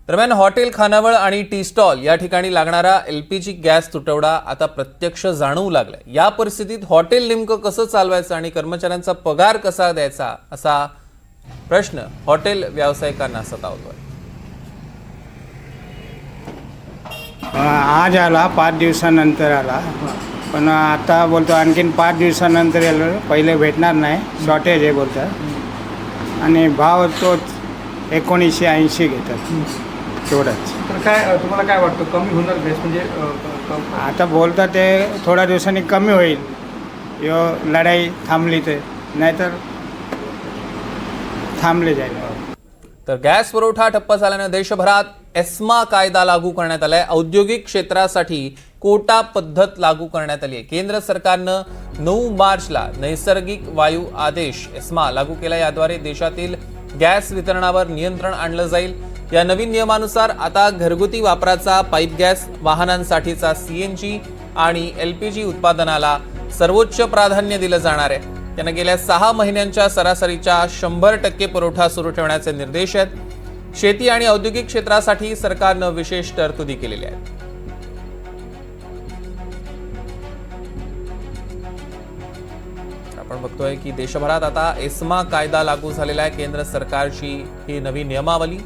दरम्यान हॉटेल, खानावळ आणि टी स्टॉल या ठिकाणी लागणारा एलपीजी गॅस तुटवडा आता प्रत्यक्ष जाणवू लागलाय। या परिस्थितीत हॉटेल नेमकं कसं चालवायचं आणि कर्मचाऱ्यांचा पगार कसा द्यायचा असा प्रश्न हॉटेल व्यावसायिकांना सतावतोय। आज आला 5 दिवसानंतर आला, पण आता बोलतो आणखीन 5 दिवसानंतर येईल, पहिले भेटणार नाही, शॉर्टेज आहे बोलतात आणि भाव तोच 1980 घेतात तेवढंच। तर काय तुम्हाला काय वाटतं, कमी होणार गॅस म्हणजे आता बोलतात ते थोड्या दिवसांनी कमी होईल, यो लढाई थांबली तर, नाहीतर थांबले जाईल। तर गॅस पुरवठा ठप्प झाल्यानं देशभरात एस्मा कायदा लागू करण्यात आलाय। औद्योगिक क्षेत्रासाठी कोटा पद्धत लागू करण्यात आली आहे। केंद्र सरकारनं 9 मार्चला नैसर्गिक वायू आदेश एस्मा लागू केला। याद्वारे देशातील गॅस वितरणावर नियंत्रण आणलं जाईल। या नवीन नियमानुसार आता घरगुती वापराचा पाईप गॅस, वाहनांसाठीचा सीएनजी आणि एलपीजी उत्पादनाला सर्वोच्च प्राधान्य दिलं जाणार आहे। त्यांना गेल्या 6 महिन्यांच्या सरासरीच्या 100% पुरवठा सुरू ठेवण्याचे निर्देश आहेत। शेती आणि औद्योगिक क्षेत्रासाठी सरकारनं विशेष तरतुदी केलेल्या आहेत। आपण बघतोय की देशभरात आता एस्मा कायदा लागू झालेला आहे। केंद्र सरकारची ही नवी नियमावली